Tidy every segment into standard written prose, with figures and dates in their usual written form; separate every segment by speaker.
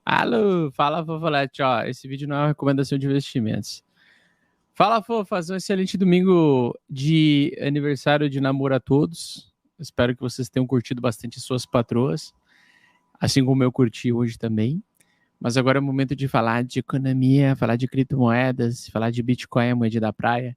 Speaker 1: Alô, fala Fofolete, ó, esse vídeo não é uma recomendação de investimentos. Fala Fofas, um excelente domingo de aniversário de namoro a todos. Espero que vocês tenham curtido bastante suas patroas, assim como eu curti hoje também. Mas agora é o momento de falar de economia, falar de criptomoedas, falar de Bitcoin, a moeda da praia,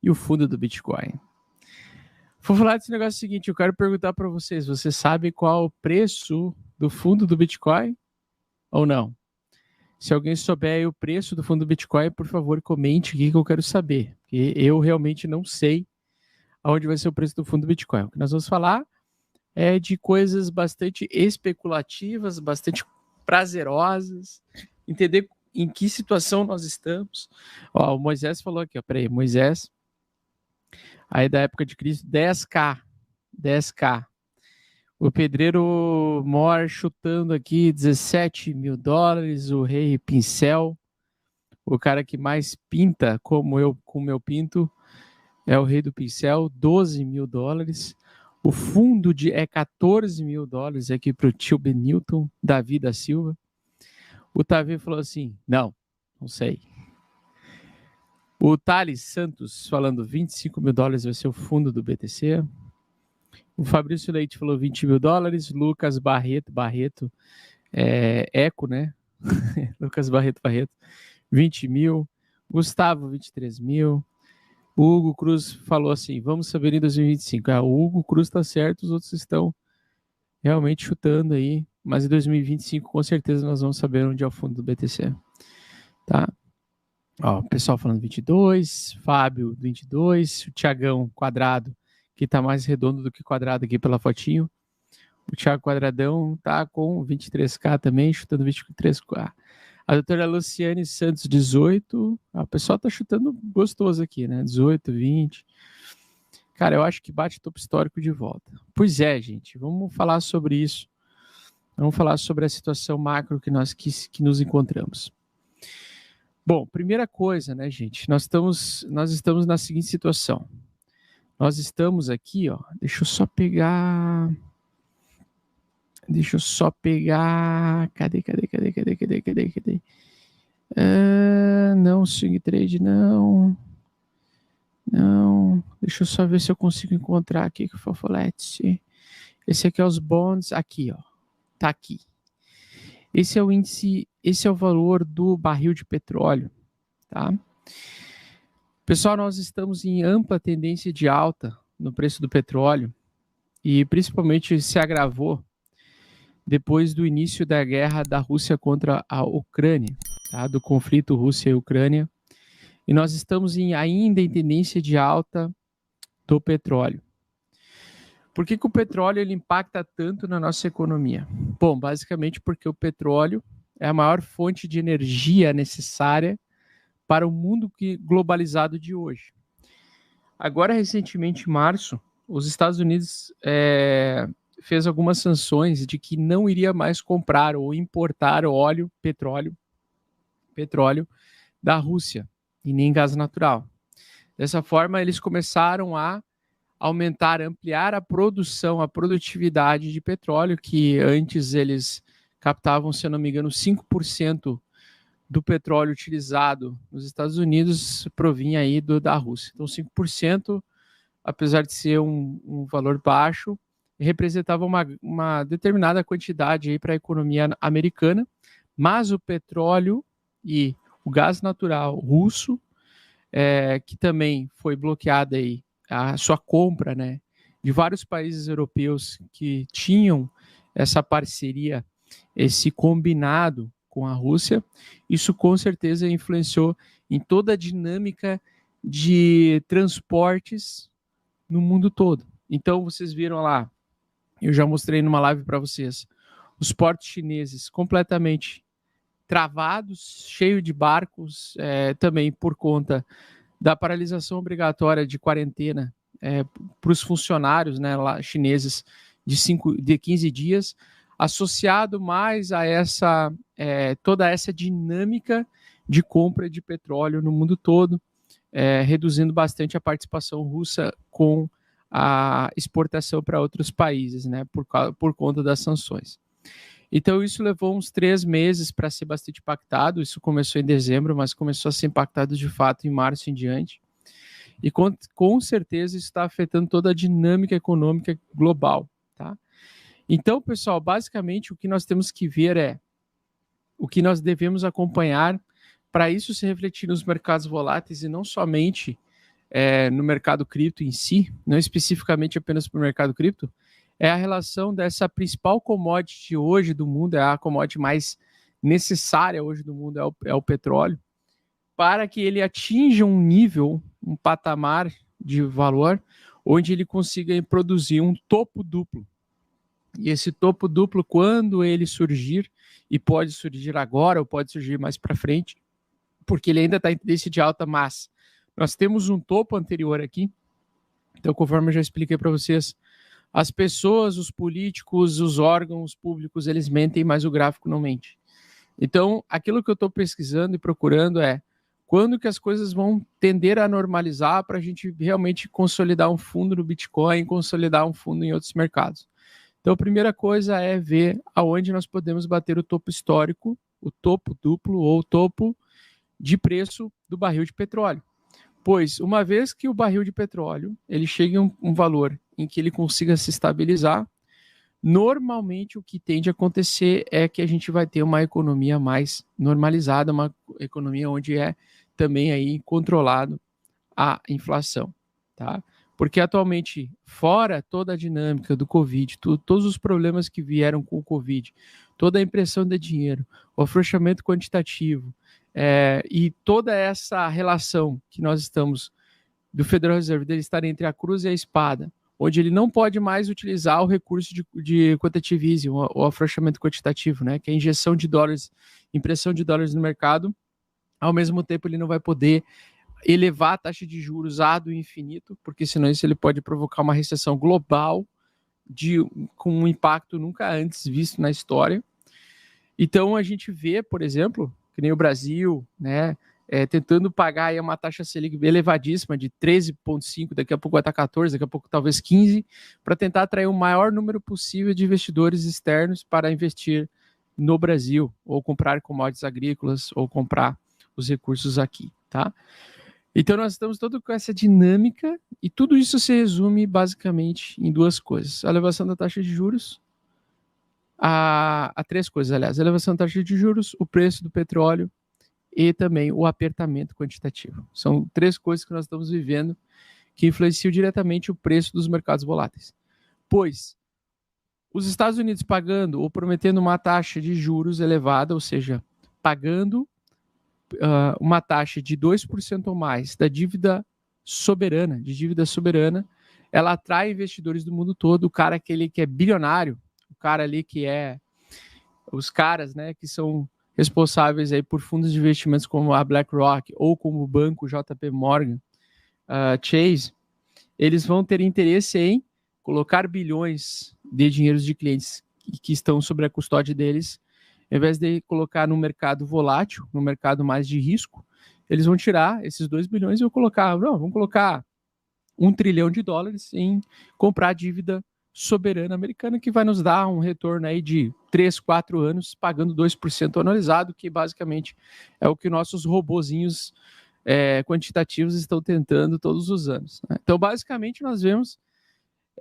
Speaker 1: e o fundo do Bitcoin. Fofolete, esse negócio é o seguinte, eu quero perguntar para vocês, você sabe qual o preço do fundo do Bitcoin ou não? Se alguém souber aí o preço do fundo do Bitcoin, por favor, comente aqui que eu quero saber. Porque eu realmente não sei aonde vai ser o preço do fundo do Bitcoin. O que nós vamos falar é de coisas bastante especulativas, bastante prazerosas, entender em que situação nós estamos. Ó, o Moisés falou aqui, ó, peraí, Moisés, aí da época de Cristo, 10K. O pedreiro Mor chutando aqui 17 mil dólares, o rei Pincel, o cara que mais pinta como eu com meu pinto, é o rei do pincel, 12 mil dólares. O fundo é 14 mil dólares aqui para o tio Benilton, Davi da Silva. O Tavi falou assim, não sei. O Thales Santos falando 25 mil dólares vai ser o fundo do BTC. O Fabrício Leite falou 20 mil dólares. Lucas Barreto, Eco, né? Lucas Barreto, 20 mil. Gustavo, 23 mil. O Hugo Cruz falou assim, vamos saber em 2025. O Hugo Cruz está certo, os outros estão realmente chutando aí, mas em 2025 com certeza nós vamos saber onde é o fundo do BTC. Tá? Ó, o pessoal falando 22, Fábio 22, o Tiagão quadrado, que está mais redondo do que quadrado aqui pela fotinho. O Thiago Quadradão tá com 23K também, chutando 23K. A doutora Luciane Santos, 18. O pessoal tá chutando gostoso aqui, né? 18, 20. Cara, eu acho que bate topo histórico de volta. Pois é, gente, vamos falar sobre isso. Vamos falar sobre a situação macro que nos encontramos. Bom, primeira coisa, né, gente? Nós estamos na seguinte situação. Nós estamos aqui, ó. Deixa eu só pegar. Cadê? Não, swing trade, não. Deixa eu só ver se eu consigo encontrar aqui com o Fofolete. Esse aqui é os bonds. Aqui, ó. Tá aqui. Esse é o índice, esse é o valor do barril de petróleo, tá? Pessoal, nós estamos em ampla tendência de alta no preço do petróleo e principalmente se agravou depois do início da guerra da Rússia contra a Ucrânia, tá? Do conflito Rússia e Ucrânia. E nós estamos ainda em tendência de alta do petróleo. Por que o petróleo ele impacta tanto na nossa economia? Bom, basicamente porque o petróleo é a maior fonte de energia necessária para o mundo globalizado de hoje. Agora, recentemente, em março, os Estados Unidos fez algumas sanções de que não iria mais comprar ou importar petróleo da Rússia e nem gás natural. Dessa forma, eles começaram a aumentar, ampliar a produção, a produtividade de petróleo, que antes eles captavam, se eu não me engano, 5% do petróleo utilizado nos Estados Unidos provinha aí da Rússia. Então, 5%, apesar de ser um valor baixo, representava uma determinada quantidade para a economia americana, mas o petróleo e o gás natural russo, que também foi bloqueada aí a sua compra, né, de vários países europeus que tinham essa parceria, esse combinado com a Rússia, isso com certeza influenciou em toda a dinâmica de transportes no mundo todo. Então, vocês viram lá, eu já mostrei numa live para vocês, os portos chineses completamente travados, cheio de barcos, também por conta da paralisação obrigatória de quarentena para os funcionários, né, lá, chineses de 15 dias, associado mais a toda essa dinâmica de compra de petróleo no mundo todo, reduzindo bastante a participação russa com a exportação para outros países, né, por conta das sanções. Então, isso levou uns 3 meses para ser bastante impactado. Isso começou em dezembro, mas começou a ser impactado de fato em março em diante. E com certeza isso está afetando toda a dinâmica econômica global, tá? Então, pessoal, basicamente o que nós temos que ver é o que nós devemos acompanhar para isso se refletir nos mercados voláteis e não somente no mercado cripto em si, não especificamente apenas para o mercado cripto, é a relação dessa principal commodity hoje do mundo, é a commodity mais necessária hoje do mundo, é o petróleo, para que ele atinja um nível, um patamar de valor, onde ele consiga produzir um topo duplo. E esse topo duplo, quando ele surgir, e pode surgir agora ou pode surgir mais para frente, porque ele ainda está em tendência de alta, mas nós temos um topo anterior aqui. Então, conforme eu já expliquei para vocês, as pessoas, os políticos, os órgãos públicos, eles mentem, mas o gráfico não mente. Então, aquilo que eu estou pesquisando e procurando é quando que as coisas vão tender a normalizar para a gente realmente consolidar um fundo no Bitcoin, consolidar um fundo em outros mercados. Então, a primeira coisa é ver aonde nós podemos bater o topo histórico, o topo duplo ou o topo de preço do barril de petróleo. Pois, uma vez que o barril de petróleo ele chega a um valor em que ele consiga se estabilizar, normalmente o que tende a acontecer é que a gente vai ter uma economia mais normalizada, uma economia onde é também aí controlado a inflação, tá? Porque atualmente, fora toda a dinâmica do Covid, todos os problemas que vieram com o Covid, toda a impressão de dinheiro, o afrouxamento quantitativo, e toda essa relação que nós estamos do Federal Reserve, dele estar entre a cruz e a espada, onde ele não pode mais utilizar o recurso de quantitative easing, o afrouxamento quantitativo, né, que é a injeção de dólares, impressão de dólares no mercado, ao mesmo tempo ele não vai poder elevar a taxa de juros do infinito, porque senão isso ele pode provocar uma recessão global com um impacto nunca antes visto na história. Então a gente vê, por exemplo, que nem o Brasil, né, tentando pagar aí uma taxa Selic elevadíssima de 13,5, daqui a pouco vai estar 14, daqui a pouco talvez 15, para tentar atrair o maior número possível de investidores externos para investir no Brasil, ou comprar commodities agrícolas, ou comprar os recursos aqui, tá? Então nós estamos todo com essa dinâmica e tudo isso se resume basicamente em duas coisas: a elevação da taxa de juros, a 3 coisas, aliás: a elevação da taxa de juros, o preço do petróleo e também o apertamento quantitativo. São 3 coisas que nós estamos vivendo que influenciam diretamente o preço dos mercados voláteis. Pois os Estados Unidos pagando ou prometendo uma taxa de juros elevada, ou seja, pagando uma taxa de 2% ou mais da dívida soberana, ela atrai investidores do mundo todo. O cara aquele que é bilionário, o cara ali que é os caras, né, que são responsáveis aí por fundos de investimentos como a BlackRock ou como o banco JP Morgan Chase, eles vão ter interesse em colocar bilhões de dinheiros de clientes que estão sob a custódia deles. Ao invés de colocar no mercado volátil, no mercado mais de risco, eles vão tirar esses 2 bilhões e vamos colocar $1 trilhão em comprar dívida soberana americana, que vai nos dar um retorno aí de 3, 4 anos, pagando 2% anualizado, que basicamente é o que nossos robozinhos quantitativos estão tentando todos os anos, né? Então, basicamente, nós vemos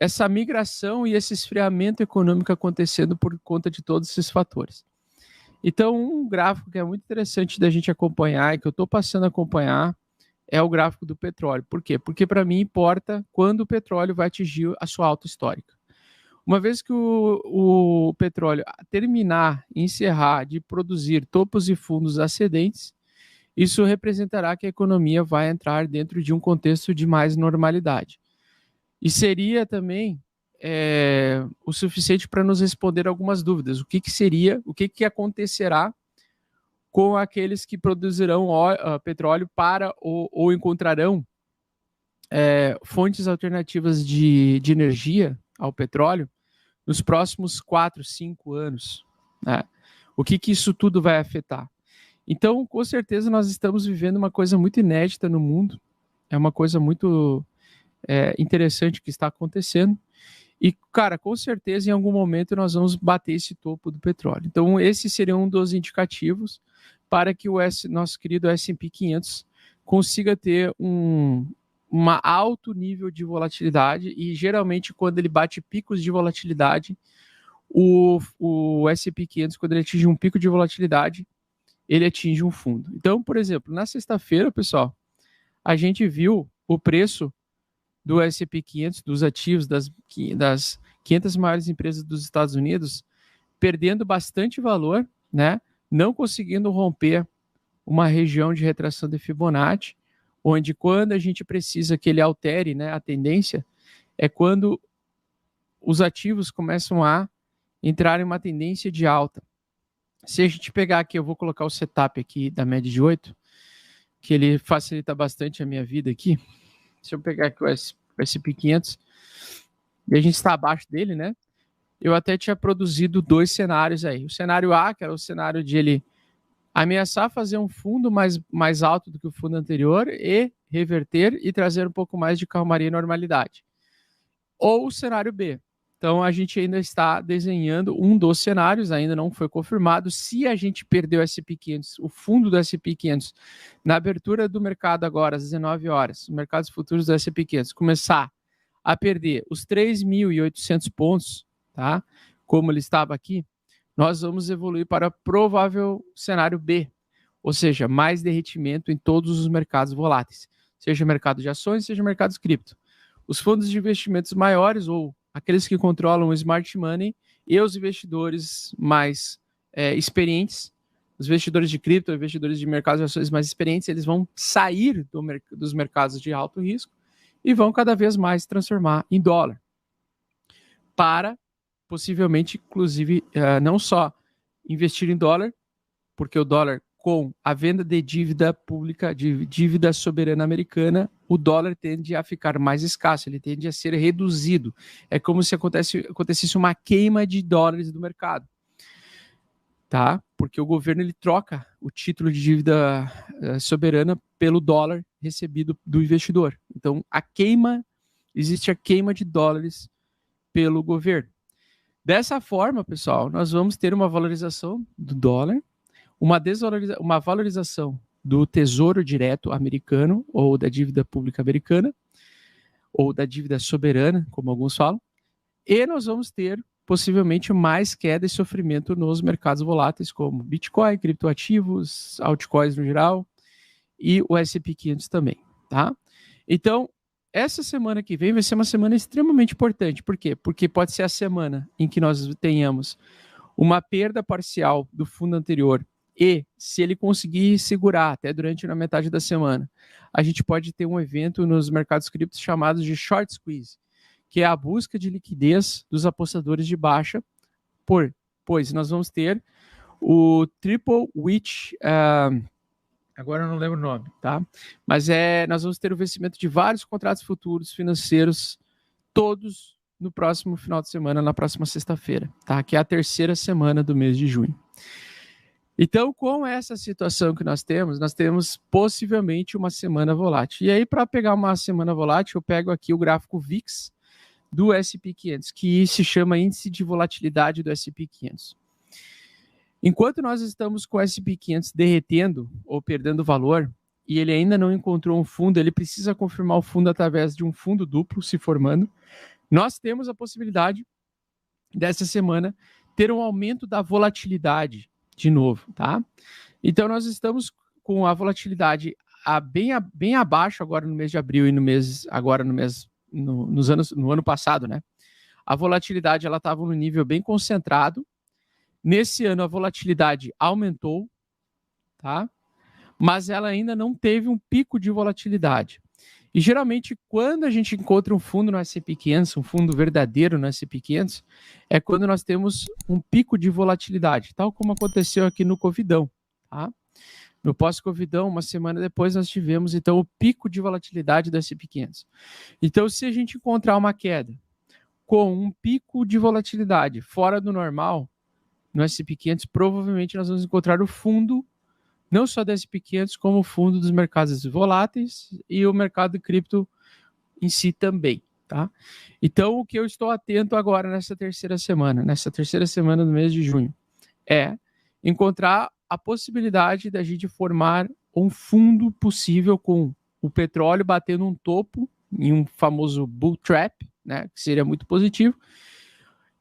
Speaker 1: essa migração e esse esfriamento econômico acontecendo por conta de todos esses fatores. Então, um gráfico que é muito interessante da gente acompanhar e que eu estou passando a acompanhar é o gráfico do petróleo. Por quê? Porque para mim importa quando o petróleo vai atingir a sua alta histórica. Uma vez que o petróleo terminar, encerrar de produzir topos e fundos ascendentes, isso representará que a economia vai entrar dentro de um contexto de mais normalidade. E seria também o suficiente para nos responder algumas dúvidas. O que acontecerá com aqueles que produzirão petróleo para ou encontrarão fontes alternativas de energia ao petróleo nos próximos 4, 5 anos, né? O que isso tudo vai afetar? Então, com certeza, nós estamos vivendo uma coisa muito inédita no mundo, é uma coisa muito interessante que está acontecendo, E, cara, com certeza em algum momento nós vamos bater esse topo do petróleo. Então, esse seria um dos indicativos para que o nosso querido S&P 500 consiga ter um alto nível de volatilidade, e geralmente quando ele bate picos de volatilidade, o S&P 500, quando ele atinge um pico de volatilidade, ele atinge um fundo. Então, por exemplo, na sexta-feira, pessoal, a gente viu o preço do S&P 500, dos ativos das 500 maiores empresas dos Estados Unidos, perdendo bastante valor, né? Não conseguindo romper uma região de retração de Fibonacci, onde quando a gente precisa que ele altere, né, a tendência, é quando os ativos começam a entrar em uma tendência de alta. Se a gente pegar aqui, eu vou colocar o setup aqui da média de 8, que ele facilita bastante a minha vida aqui. Se eu pegar aqui o S&P 500, e a gente está abaixo dele, né? Eu até tinha produzido 2 cenários aí. O cenário A, que era o cenário de ele ameaçar fazer um fundo mais alto do que o fundo anterior e reverter e trazer um pouco mais de calmaria e normalidade. Ou o cenário B. Então, a gente ainda está desenhando um dos cenários, ainda não foi confirmado. Se a gente perder o S&P 500, o fundo do S&P 500, na abertura do mercado agora, às 19 horas, os mercados futuros do S&P 500, começar a perder os 3.800 pontos, tá? Como ele estava aqui, nós vamos evoluir para o provável cenário B, ou seja, mais derretimento em todos os mercados voláteis, seja mercado de ações, seja mercados cripto. Os fundos de investimentos maiores, ou aqueles que controlam o smart money, e os investidores mais experientes, os investidores de cripto, investidores de mercados de ações mais experientes, eles vão sair dos mercados de alto risco e vão cada vez mais se transformar em dólar, para possivelmente, inclusive, não só investir em dólar, porque o dólar, com a venda de dívida pública, de dívida soberana americana, o dólar tende a ficar mais escasso, ele tende a ser reduzido. É como se acontecesse uma queima de dólares do mercado, tá? Porque o governo ele troca o título de dívida soberana pelo dólar recebido do investidor. Então, existe a queima de dólares pelo governo. Dessa forma, pessoal, nós vamos ter uma valorização do dólar, uma valorização do tesouro direto americano, ou da dívida pública americana, ou da dívida soberana, como alguns falam, e nós vamos ter possivelmente mais queda e sofrimento nos mercados voláteis, como Bitcoin, criptoativos, altcoins no geral, e o S&P 500 também, tá? Então, essa semana que vem vai ser uma semana extremamente importante. Por quê? Porque pode ser a semana em que nós tenhamos uma perda parcial do fundo anterior, e se ele conseguir segurar até durante a metade da semana, a gente pode ter um evento nos mercados criptos chamados de short squeeze, que é a busca de liquidez dos apostadores de baixa, pois nós vamos ter o Triple Witch, agora eu não lembro o nome, tá? Mas nós vamos ter o vencimento de vários contratos futuros financeiros, todos no próximo final de semana, na próxima sexta-feira, tá? Que é a terceira semana do mês de junho. Então, com essa situação que nós temos possivelmente uma semana volátil. E aí, para pegar uma semana volátil, eu pego aqui o gráfico VIX do S&P 500, que se chama Índice de Volatilidade do S&P 500. Enquanto nós estamos com o S&P 500 derretendo ou perdendo valor, e ele ainda não encontrou um fundo, ele precisa confirmar o fundo através de um fundo duplo se formando, nós temos a possibilidade dessa semana ter um aumento da volatilidade de novo, tá? Então nós estamos com a volatilidade bem abaixo agora no mês de abril e no ano passado, né? A volatilidade ela estava no nível bem concentrado. Nesse ano a volatilidade aumentou, tá? Mas ela ainda não teve um pico de volatilidade. E geralmente quando a gente encontra um fundo no S&P 500, um fundo verdadeiro no S&P 500, é quando nós temos um pico de volatilidade, tal como aconteceu aqui no Covidão, tá? No pós-Covidão, uma semana depois, nós tivemos então o pico de volatilidade do S&P 500. Então, se a gente encontrar uma queda com um pico de volatilidade fora do normal no S&P 500, provavelmente nós vamos encontrar o fundo não só do S&P 500, como o fundo dos mercados voláteis e o mercado de cripto em si também, tá? Então, o que eu estou atento agora nessa terceira semana do mês de junho, é encontrar a possibilidade da gente formar um fundo possível com o petróleo batendo um topo em um famoso bull trap, né, que seria muito positivo,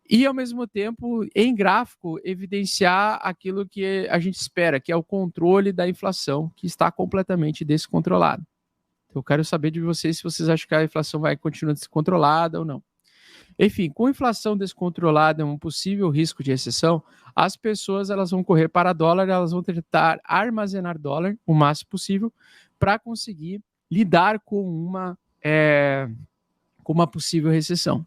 Speaker 1: e ao mesmo tempo, em gráfico, evidenciar aquilo que a gente espera, que é o controle da inflação, que está completamente descontrolado. Eu quero saber de vocês se vocês acham que a inflação vai continuar descontrolada ou não. Enfim, com inflação descontrolada, um possível risco de recessão, as pessoas elas vão correr para dólar, elas vão tentar armazenar dólar o máximo possível para conseguir lidar com uma possível recessão.